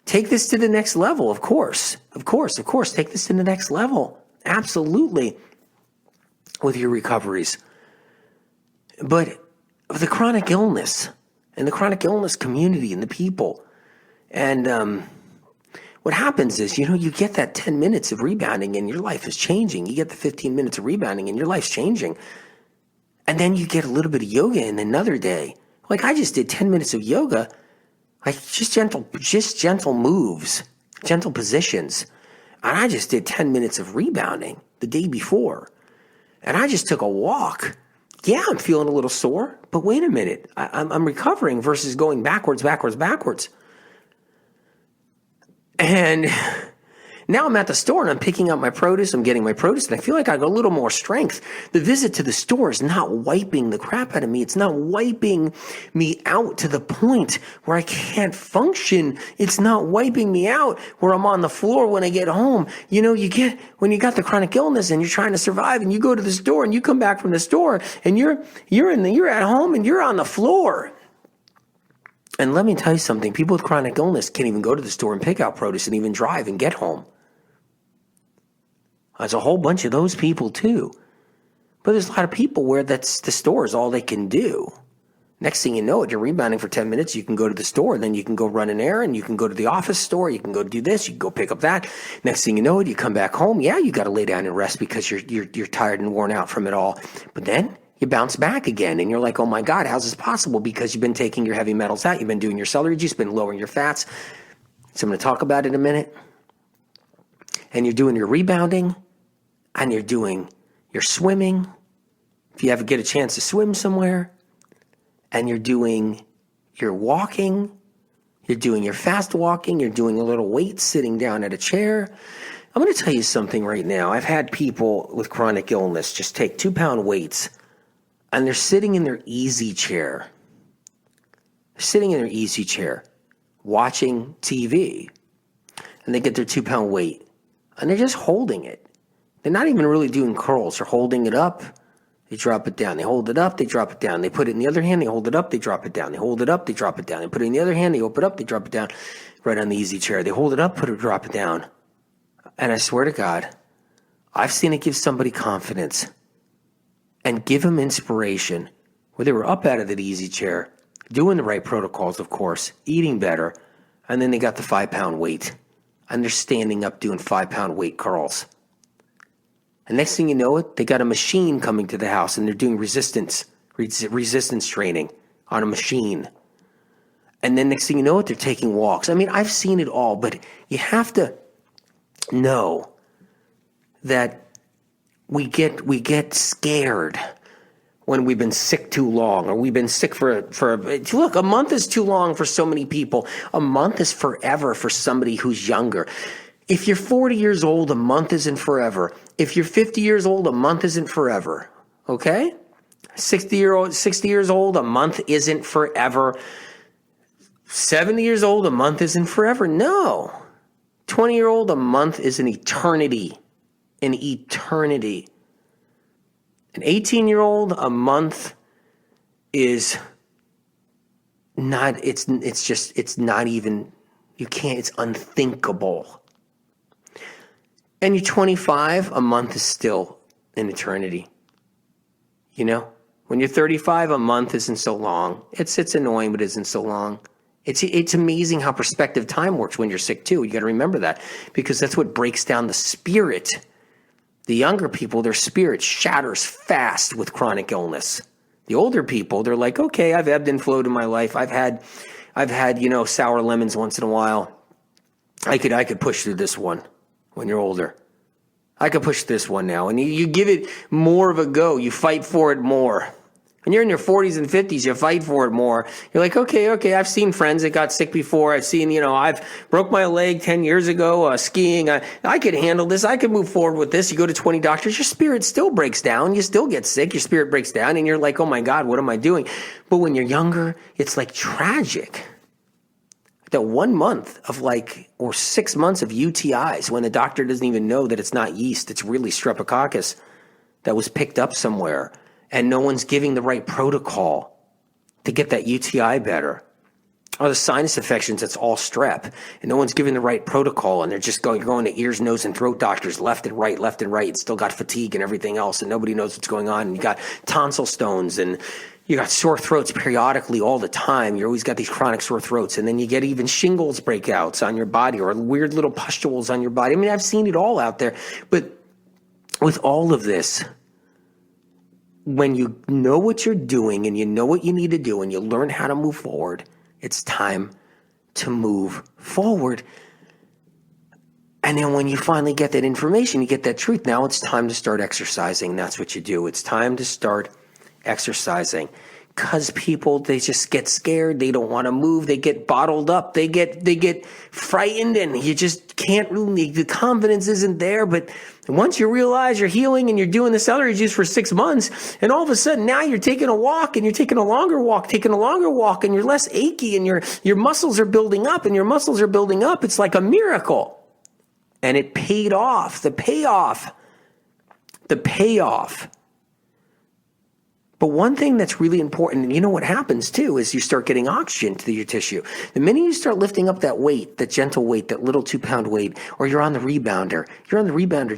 take this to the next level, of course. Take this to the next level. Absolutely. With your recoveries. But the chronic illness and the chronic illness community and the people. And what happens is, you get that 10 minutes of rebounding and your life is changing. You get the 15 minutes of rebounding and your life's changing. And then you get a little bit of yoga in another day. Like I just did 10 minutes of yoga, like just gentle moves, gentle positions. And I just did 10 minutes of rebounding the day before. And I just took a walk. Yeah, I'm feeling a little sore, but wait a minute. I'm recovering versus going backwards. And Now I'm at the store and I'm picking up my produce. I'm getting my produce and I feel like I got a little more strength. The visit to the store is not wiping the crap out of me. It's not wiping me out to the point where I can't function. It's not wiping me out where I'm on the floor when I get home. You know, when you got the chronic illness and you're trying to survive and you go to the store and you come back from the store and you're at home and you're on the floor. And let me tell you something, people with chronic illness can't even go to the store and pick out produce and even drive and get home. There's a whole bunch of those people too. But there's a lot of people where the store is all they can do. Next thing you know, you're rebounding for 10 minutes, you can go to the store, then you can go run an errand, you can go to the office store, you can go do this, you can go pick up that. Next thing you know, you come back home, yeah, you got to lay down and rest because you're tired and worn out from it all. But then you bounce back again and you're like, oh my God, how's this possible? Because you've been taking your heavy metals out, you've been doing your celery juice, been lowering your fats. So I'm going to talk about it in a minute. And you're doing your rebounding and you're doing your swimming. If you ever get a chance to swim somewhere, and you're doing your walking, you're doing your fast walking, you're doing a little weight sitting down at a chair. I'm going to tell you something right now. I've had people with chronic illness just take 2-pound weights and they're sitting in their easy chair. They're sitting in their easy chair watching TV and they get their 2-pound weight and they're just holding it. They're not even really doing curls. They're holding it up. They drop it down. They hold it up. They drop it down. They put it in the other hand. They hold it up. They drop it down. They hold it up. They drop it down. They put it in the other hand. They open it up. They drop it down right on the easy chair. They hold it up, put it, drop it down. And I swear to God, I've seen it give somebody confidence and give them inspiration where they were up out of that easy chair, doing the right protocols, of course, eating better, and then they got the 5-pound weight. And they're standing up doing 5-pound weight curls. And next thing you know it, they got a machine coming to the house and they're doing resistance training on a machine. And then next thing you know it, they're taking walks. I mean, I've seen it all, but you have to know that we get scared when we've been sick too long or we've been sick for look, a month is too long for so many people. A month is forever for somebody who's younger. If you're 40 years old, a month isn't forever. If you're 50 years old, a month isn't forever. Okay? 60 years old, a month isn't forever. 70 years old, a month isn't forever. No. 20-year-old, a month is an eternity. An eternity. An 18-year-old, a month is not, it's not even, you can't, it's unthinkable. And you're 25, a month is still an eternity. You know? When you're 35, a month isn't so long. It's annoying, but it isn't so long. It's amazing how perspective time works when you're sick too. You got to remember that because that's what breaks down the spirit. The younger people, their spirit shatters fast with chronic illness. The older people, they're like, okay, I've ebbed and flowed in my life. I've had, sour lemons once in a while. I could push through this one. When you're older, I could push this one now. And you give it more of a go. You fight for it more. When you're in your 40s and 50s, you fight for it more. You're like, okay, I've seen friends that got sick before. I've seen, I've broke my leg 10 years ago skiing. I could handle this. I could move forward with this. You go to 20 doctors, your spirit still breaks down. You still get sick. Your spirit breaks down. And you're like, oh my God, what am I doing? But when you're younger, it's like tragic. That 1 month of or 6 months of UTIs when the doctor doesn't even know that it's not yeast, it's really streptococcus that was picked up somewhere, and no one's giving the right protocol to get that UTI better. Or the sinus infections, it's all strep, and no one's giving the right protocol, and they're just going to ears, nose, and throat doctors left and right, and still got fatigue and everything else, and nobody knows what's going on, and you got tonsil stones, and you got sore throats periodically all the time. You always got these chronic sore throats. And then you get even shingles breakouts on your body or weird little pustules on your body. I mean, I've seen it all out there. But with all of this, when you know what you're doing and you know what you need to do and you learn how to move forward, it's time to move forward. And then when you finally get that information, you get that truth, now it's time to start exercising. That's what you do. It's time to start exercising. Because people, they just get scared. They don't want to move. They get bottled up. They get frightened, and you just can't really, the confidence isn't there. But once you realize you're healing and you're doing the celery juice for 6 months, and all of a sudden now you're taking a walk, and you're taking a longer walk, and you're less achy, and your muscles are building up, It's like a miracle. And it paid off. The payoff. But one thing that's really important, and you know what happens too, is you start getting oxygen to your tissue. The minute you start lifting up that weight, that gentle weight, that little 2-pound weight, or you're on the rebounder,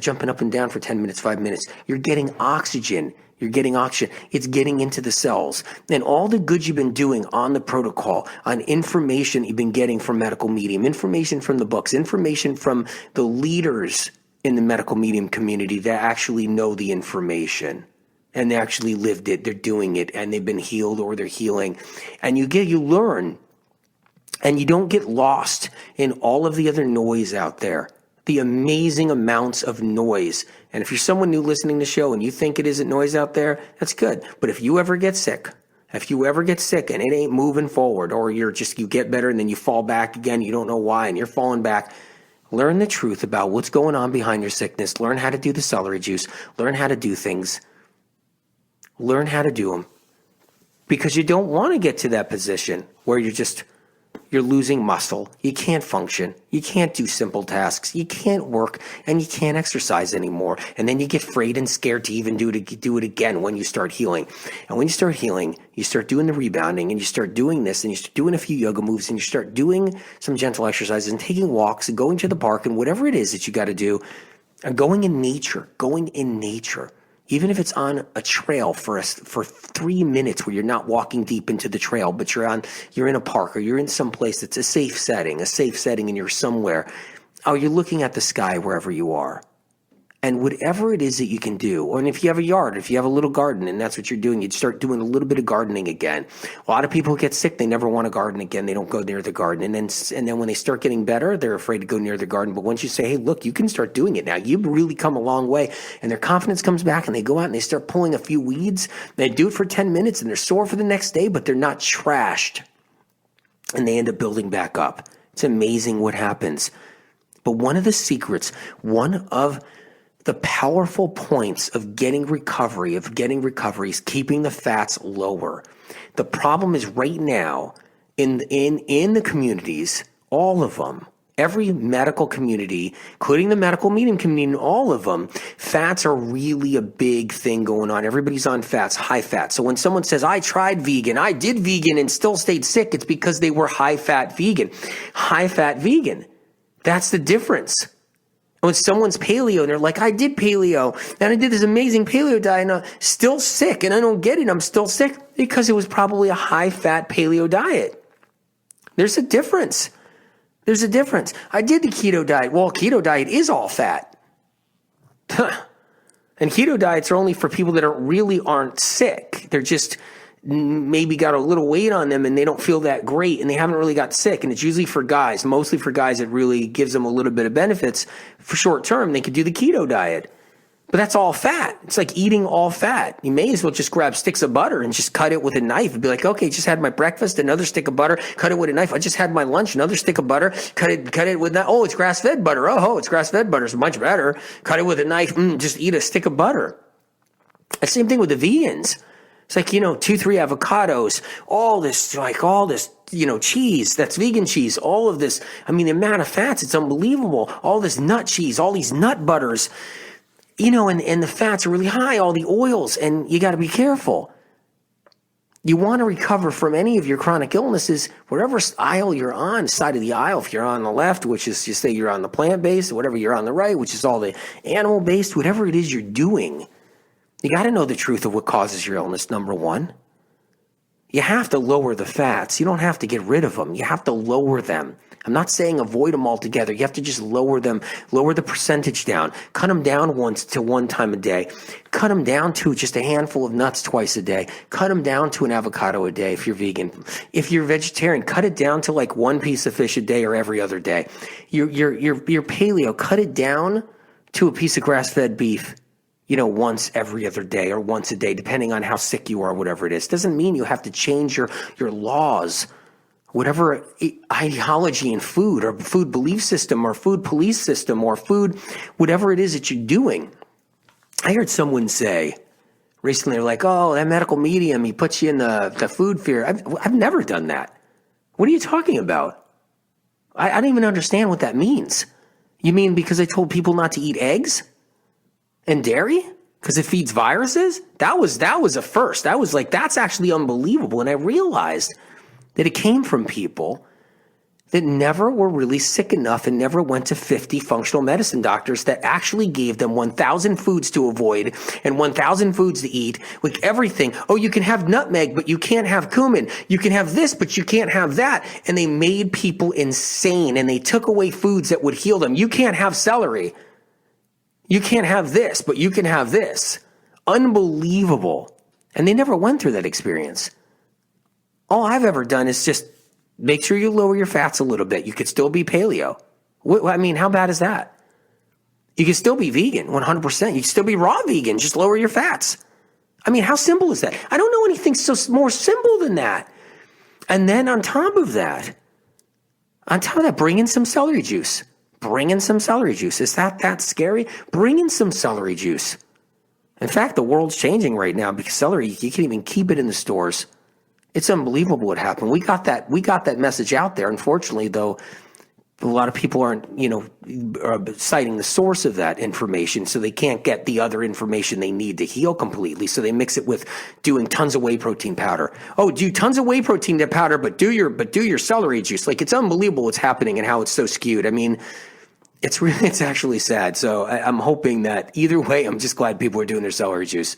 jumping up and down for 10 minutes, 5 minutes, you're getting oxygen. It's getting into the cells. And all the good you've been doing on the protocol, on information you've been getting from medical medium, information from the books, information from the leaders in the medical medium community that actually know the information. And they actually lived it, they're doing it, and they've been healed or they're healing. And you learn, and you don't get lost in all of the other noise out there, the amazing amounts of noise. And if you're someone new listening to the show and you think it isn't noise out there, that's good. But if you ever get sick and it ain't moving forward, or you get better and then you fall back again, you don't know why, and you're falling back, learn the truth about what's going on behind your sickness. Learn how to do the celery juice. Learn how to do things. Learn how to do them, because you don't want to get to that position where you're losing muscle. You can't function. You can't do simple tasks. You can't work, and you can't exercise anymore. And then you get afraid and scared to even do it again when you start healing. And when you start healing, you start doing the rebounding, and you start doing this, and you start doing a few yoga moves, and you start doing some gentle exercises and taking walks and going to the park and whatever it is that you got to do, and going in nature. Even if it's on a trail for 3 minutes where you're not walking deep into the trail, but you're in a park, or you're in some place that's a safe setting and you're somewhere, or you're looking at the sky wherever you are. And whatever it is that you can do, and if you have a yard, if you have a little garden and that's what you're doing, you'd start doing a little bit of gardening again. A lot of people get sick, they never want to garden again, they don't go near the garden. And then when they start getting better, they're afraid to go near the garden. But once you say, hey, look, you can start doing it now, you've really come a long way, and their confidence comes back, and they go out and they start pulling a few weeds, they do it for 10 minutes, and they're sore for the next day, but they're not trashed. And they end up building back up. It's amazing what happens. But one of the secrets, one of the powerful points of getting recovery is keeping the fats lower. The problem is right now in the communities, all of them, every medical community, including the medical medium community, all of them, fats are really a big thing going on. Everybody's on fats, high fat. So when someone says, I tried vegan, I did vegan and still stayed sick, it's because they were high fat vegan. High fat vegan. That's the difference. When someone's paleo and they're like, I did paleo and I did this amazing paleo diet and I'm still sick and I don't get it, I'm still sick, because it was probably a high-fat paleo diet. There's a difference. I did the keto diet. Well, keto diet is all fat. And keto diets are only for people that really aren't sick. They're just maybe got a little weight on them and they don't feel that great and they haven't really got sick. And it's usually for guys, mostly for guys that really gives them a little bit of benefits for short term. They could do the keto diet, but that's all fat. It's like eating all fat. You may as well just grab sticks of butter and just cut it with a knife and be like, okay, just had my breakfast, another stick of butter, cut it with a knife. I just had my lunch, another stick of butter, cut it with that. Oh, it's grass-fed butter. Oh, it's grass-fed butter. It's much better. Cut it with a knife. Just eat a stick of butter. The same thing with the vegans. It's like, 2-3 avocados, all this, cheese, that's vegan cheese, all of this. I mean, the amount of fats, it's unbelievable. All this nut cheese, all these nut butters, and the fats are really high, all the oils, and you got to be careful. You want to recover from any of your chronic illnesses, whatever aisle you're on, side of the aisle. If you're on the left, which is just say you're on the plant-based, whatever you're on the right, which is all the animal-based, whatever it is you're doing. You got to know the truth of what causes your illness, number one. You have to lower the fats. You don't have to get rid of them. You have to lower them. I'm not saying avoid them altogether. You have to just lower them, lower the percentage down. Cut them down once to one time a day. Cut them down to just a handful of nuts twice a day. Cut them down to an avocado a day if you're vegan. If you're vegetarian, cut it down to like one piece of fish a day or every other day. You're paleo, cut it down to a piece of grass-fed beef once every other day or once a day, depending on how sick you are, whatever it is. Doesn't mean you have to change your laws, whatever ideology in food or food belief system or food police system or food, whatever it is that you're doing. I heard someone say recently, they're like, oh, that medical medium, he puts you in the food fear. I've never done that. What are you talking about? I don't even understand what that means. You mean because I told people not to eat eggs and dairy because it feeds viruses? That was a first. That was like, that's actually unbelievable. And I realized that it came from people that never were really sick enough and never went to 50 functional medicine doctors that actually gave them 1,000 foods to avoid and 1,000 foods to eat, like everything. Oh, you can have nutmeg, but you can't have cumin. You can have this, but you can't have that. And they made people insane, and they took away foods that would heal them. You can't have celery. You can't have this, but you can have this. Unbelievable. And they never went through that experience. All I've ever done is just make sure you lower your fats a little bit. You could still be paleo. I mean, how bad is that? You can still be vegan, 100%. You can still be raw vegan. Just lower your fats. I mean, how simple is that? I don't know anything more simple than that. And then on top of that, bring in some celery juice. Bring in some celery juice. Is that scary? Bring in some celery juice. In fact, the world's changing right now because celery, you can't even keep it in the stores. It's unbelievable what happened. We got that message out there. Unfortunately, though, a lot of people aren't, citing the source of that information, so they can't get the other information they need to heal completely. So they mix it with doing tons of whey protein powder. Oh, do tons of whey protein powder, but do your celery juice. Like, it's unbelievable what's happening and how it's so skewed. I mean, it's actually sad. So I'm hoping that either way, I'm just glad people are doing their celery juice.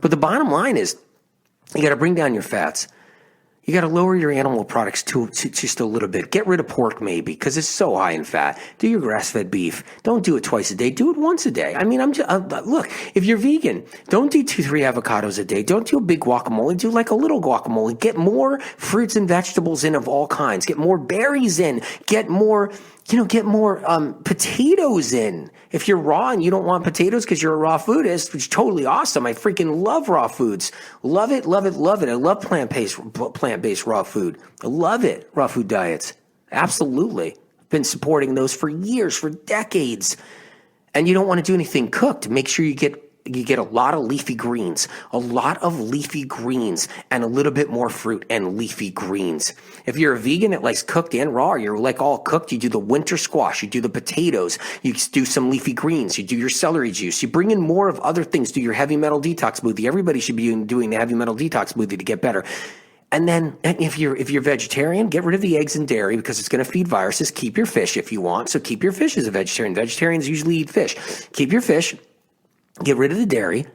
But the bottom line is, you got to bring down your fats. You got to lower your animal products to just a little bit. Get rid of pork maybe because it's so high in fat. Do your grass-fed beef. Don't do it twice a day. Do it once a day. I mean, look, if you're vegan, don't do 2-3 avocados a day. Don't do a big guacamole. Do like a little guacamole. Get more fruits and vegetables in of all kinds. Get more berries in. Get more potatoes in. If you're raw and you don't want potatoes because you're a raw foodist, which is totally awesome. I freaking love raw foods. Love it, love it, love it. I love plant-based raw food. I love it. Raw food diets. Absolutely. I've been supporting those for years, for decades. And you don't want to do anything cooked. Make sure you get a lot of leafy greens, and a little bit more fruit and leafy greens. If you're a vegan that likes cooked and raw, or you're like all cooked, you do the winter squash, you do the potatoes, you do some leafy greens, you do your celery juice, you bring in more of other things, do your heavy metal detox smoothie. Everybody should be doing the heavy metal detox smoothie to get better. And then if you're vegetarian, get rid of the eggs and dairy because it's going to feed viruses. Keep your fish if you want. So keep your fish as a vegetarian. Vegetarians usually eat fish. Keep your fish. Get rid of the dairy.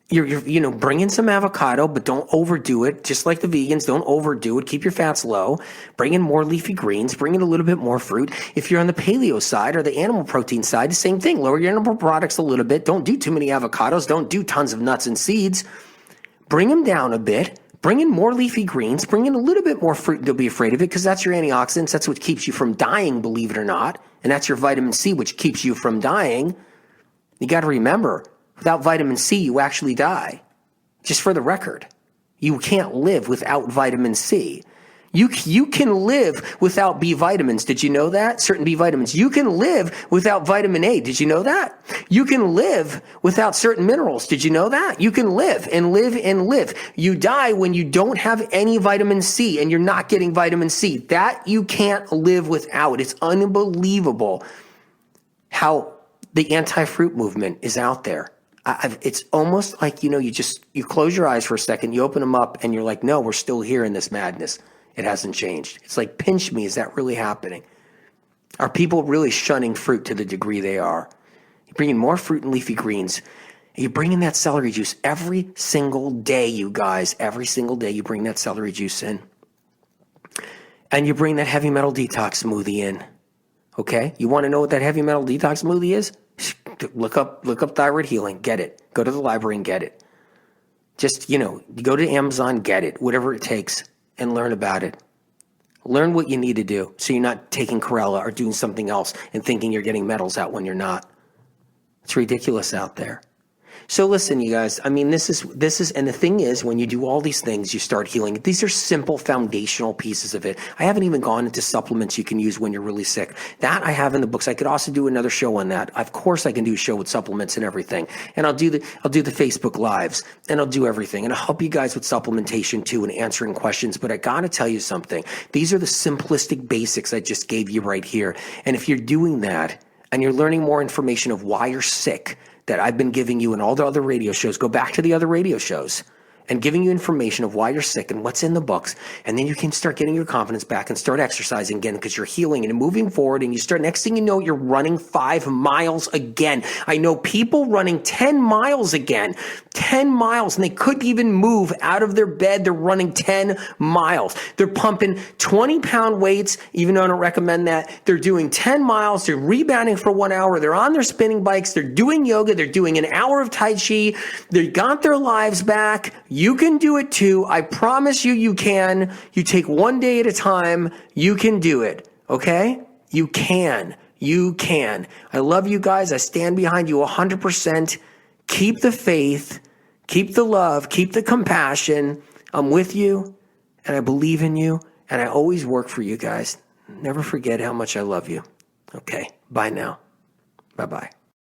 Bring in some avocado, but don't overdo it. Just like the vegans, don't overdo it. Keep your fats low. Bring in more leafy greens. Bring in a little bit more fruit. If you're on the paleo side or the animal protein side, the same thing. Lower your animal products a little bit. Don't do too many avocados. Don't do tons of nuts and seeds. Bring them down a bit. Bring in more leafy greens. Bring in a little bit more fruit. Don't be afraid of it because that's your antioxidants. That's what keeps you from dying, believe it or not. And that's your vitamin C, which keeps you from dying. You got to remember, without vitamin C, you actually die. Just for the record, you can't live without vitamin C. You can live without B vitamins. Did you know that? Certain B vitamins. You can live without vitamin A. Did you know that? You can live without certain minerals. Did you know that? You can live and live and live. You die when you don't have any vitamin C and you're not getting vitamin C. That you can't live without. It's unbelievable how the anti-fruit movement is out there. It's almost like, you close your eyes for a second, you open them up, and you're like, no, we're still here in this madness. It hasn't changed. It's like, pinch me, is that really happening? Are people really shunning fruit to the degree they are? You bring in more fruit and leafy greens. You bring in that celery juice every single day, you guys. Every single day you bring that celery juice in. And you bring that heavy metal detox smoothie in. Okay? You want to know what that heavy metal detox smoothie is? Look up thyroid healing, get it. Go to the library and get it. Just, go to Amazon, get it, whatever it takes, and learn about it. Learn what you need to do so you're not taking Corella or doing something else and thinking you're getting metals out when you're not. It's ridiculous out there. So listen, you guys, I mean, this is, and the thing is, when you do all these things, you start healing. These are simple foundational pieces of it. I haven't even gone into supplements you can use when you're really sick. That I have in the books. I could also do another show on that. Of course I can do a show with supplements and everything. And I'll do the Facebook lives, and I'll do everything. And I'll help you guys with supplementation too and answering questions. But I gotta tell you something. These are the simplistic basics I just gave you right here. And if you're doing that and you're learning more information of why you're sick, that I've been giving you in all the other radio shows, go back to the other radio shows and giving you information of why you're sick and what's in the books. And then you can start getting your confidence back and start exercising again because you're healing and moving forward. And you start, next thing you know, you're running 5 miles again. I know people running 10 miles again, 10 miles, and they couldn't even move out of their bed. They're running 10 miles. They're pumping 20-pound weights, even though I don't recommend that. They're doing 10 miles. They're rebounding for 1 hour. They're on their spinning bikes. They're doing yoga. They're doing an hour of Tai Chi. They got their lives back. You can do it too. I promise you, you can. You take one day at a time. You can do it. Okay? You can. You can. I love you guys. I stand behind you 100%. Keep the faith. Keep the love. Keep the compassion. I'm with you, and I believe in you, and I always work for you guys. Never forget how much I love you. Okay? Bye now. Bye-bye.